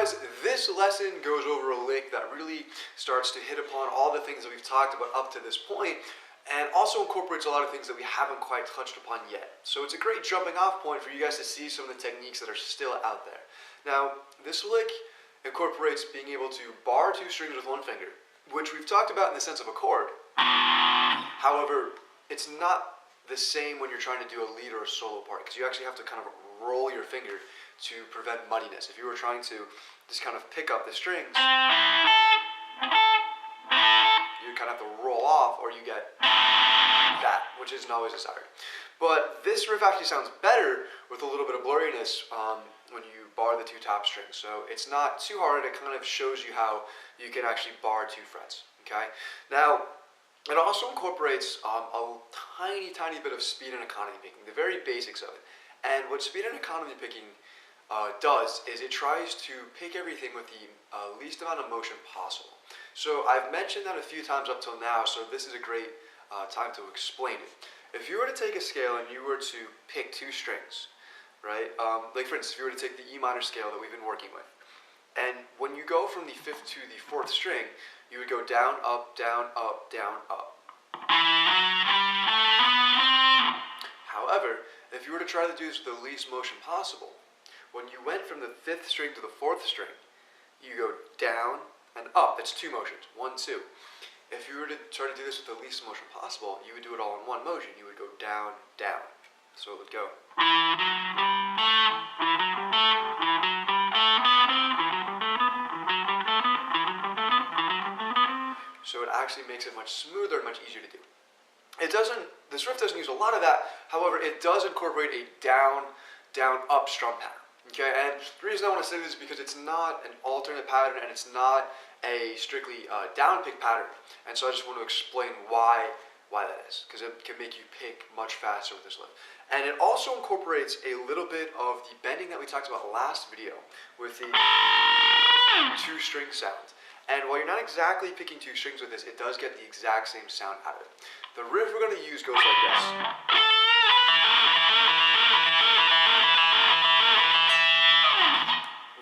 guys, this lesson goes over a lick that really starts to hit upon all the things that we've talked about up to this point, and also incorporates a lot of things that we haven't quite touched upon yet. So it's a great jumping off point for you guys to see some of the techniques that are still out there. Now, this lick incorporates being able to bar two strings with one finger, which we've talked about in the sense of a chord. However, it's not the same when you're trying to do a lead or a solo part, because you actually have to kind of roll your finger to prevent muddiness. If you were trying to just kind of pick up the strings, you kind of have to roll off, or you get that, which isn't always desired. But this riff actually sounds better with a little bit of blurriness when you bar the two top strings. So it's not too hard, and it kind of shows you how you can actually bar two frets. Okay? Now, it also incorporates a tiny bit of speed and economy picking, the very basics of it. And what speed and economy picking does is it tries to pick everything with the least amount of motion possible. So I've mentioned that a few times up till now, so this is a great time to explain it. If you were to take a scale and you were to pick two strings, right? Like for instance, if you were to take the E minor scale that we've been working with, and when you go from the fifth to the fourth string, you would go down, up, down, up, down, up. However, if you were to try to do this with the least motion possible, when you went from the fifth string to the fourth string, you go down and up. That's two motions, 1, 2. If you were to try to do this with the least motion possible, you would do it all in one motion. You would go down, down. So it would go. So it actually makes it much smoother and much easier to do. This riff doesn't use a lot of that. However, it does incorporate a down, down, up strum pattern. Okay, and the reason I want to say this is because it's not an alternate pattern, and it's not a strictly down pick pattern. And so I just want to explain why that is, because it can make you pick much faster with this lick. And it also incorporates a little bit of the bending that we talked about last video with the two string sound. And while you're not exactly picking two strings with this, it does get the exact same sound out of it. The riff we're going to use goes like this.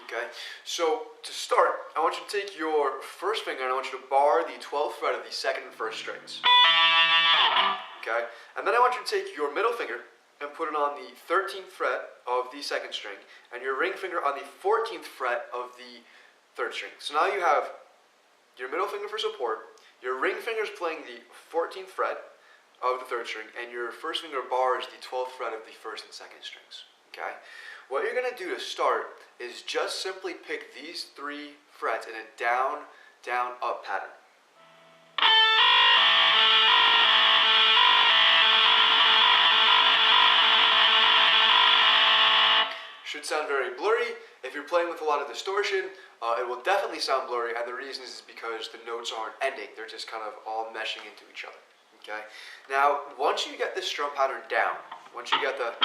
Okay, so to start, I want you to take your first finger and I want you to bar the 12th fret of the second and first strings. Okay, and then I want you to take your middle finger and put it on the 13th fret of the second string, and your ring finger on the 14th fret of the third string. So now you have your middle finger for support, your ring finger is playing the 14th fret of the third string, and your first finger bars the 12th fret of the first and second strings. Okay? What you're going to do to start is just simply pick these three frets in a down, down, up pattern. Should sound very blurry. If you're playing with a lot of distortion, it will definitely sound blurry, and the reason is because the notes aren't ending. They're just kind of all meshing into each other. Okay? Now, once you get this strum pattern down, once you get that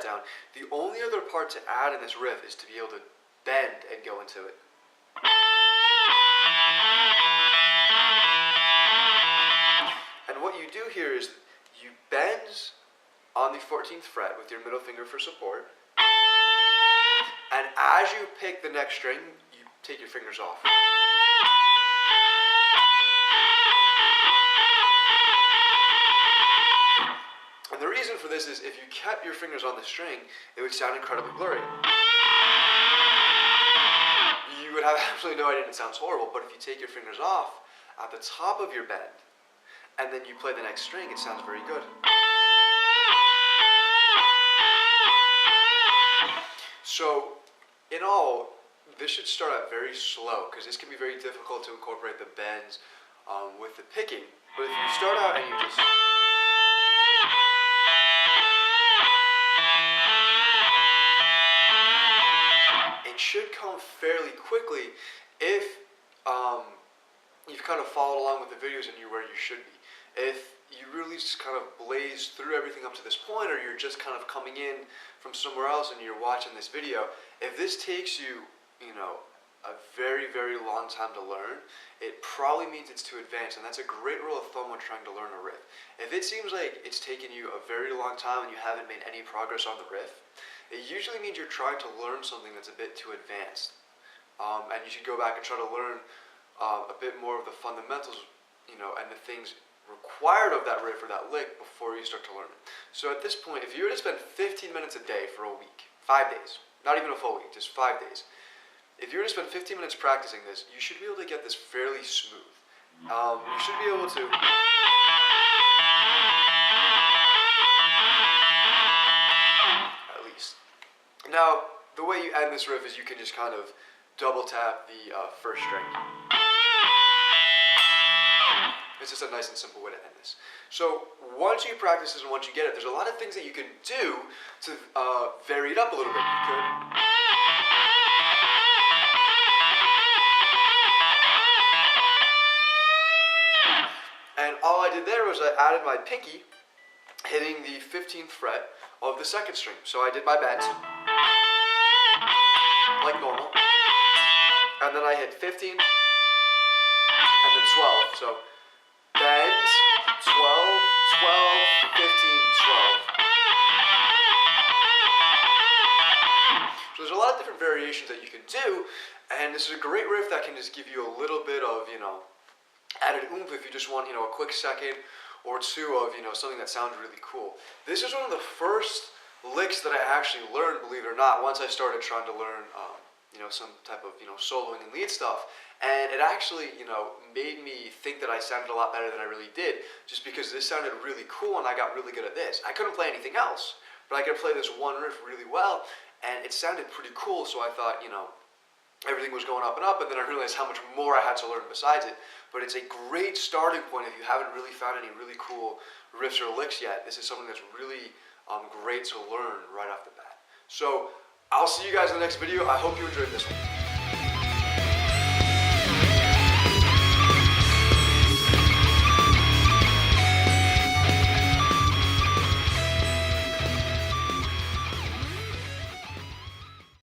down, the only other part to add in this riff is to be able to bend and go into it. And what you do here is you bend on the 14th fret with your middle finger for support, and as you pick the next string, you take your fingers off. And the reason for this is if you kept your fingers on the string, it would sound incredibly blurry. You would have absolutely no idea, and it sounds horrible, but if you take your fingers off at the top of your bend, and then you play the next string, it sounds very good. So, in all, this should start out very slow, because this can be very difficult to incorporate the bends with the picking. But if you start out and you just... it should come fairly quickly if you've kind of followed along with the videos and you're where you should be. If you really just kind of blaze through everything up to this point, or you're just kind of coming in from somewhere else and you're watching this video, if this takes you, a very, very long time to learn, it probably means it's too advanced, and that's a great rule of thumb when trying to learn a riff. If it seems like it's taken you a very long time and you haven't made any progress on the riff, it usually means you're trying to learn something that's a bit too advanced. And you should go back and try to learn a bit more of the fundamentals, and the things required of that riff or that lick before you start to learn it. So at this point, if you were to spend 15 minutes a day for a week, 5 days, not even a full week, just 5 days, if you were to spend 15 minutes practicing this, you should be able to get this fairly smooth. You should be able to... At least. Now, the way you end this riff is you can just kind of double tap the first string. It's just a nice and simple way to end this. So once you practice this and once you get it, there's a lot of things that you can do to vary it up a little bit. You could... And all I did there was I added my pinky hitting the 15th fret of the second string. So I did my bend, like normal, and then I hit 15, and then 12. So bend, 12, 12, 15, 12. So there's a lot of different variations that you can do, and this is a great riff that can just give you a little bit of, added oomph if you just want, a quick second or two of, something that sounds really cool. This is one of the first licks that I actually learned, believe it or not, once I started trying to learn, some type of, soloing and lead stuff. And it actually, made me think that I sounded a lot better than I really did, just because this sounded really cool and I got really good at this. I couldn't play anything else, but I could play this one riff really well, and it sounded pretty cool, so I thought, everything was going up, and then I realized how much more I had to learn besides it. But it's a great starting point if you haven't really found any really cool riffs or licks yet. This is something that's really great to learn right off the bat. So I'll see you guys in the next video. I hope you enjoyed this one.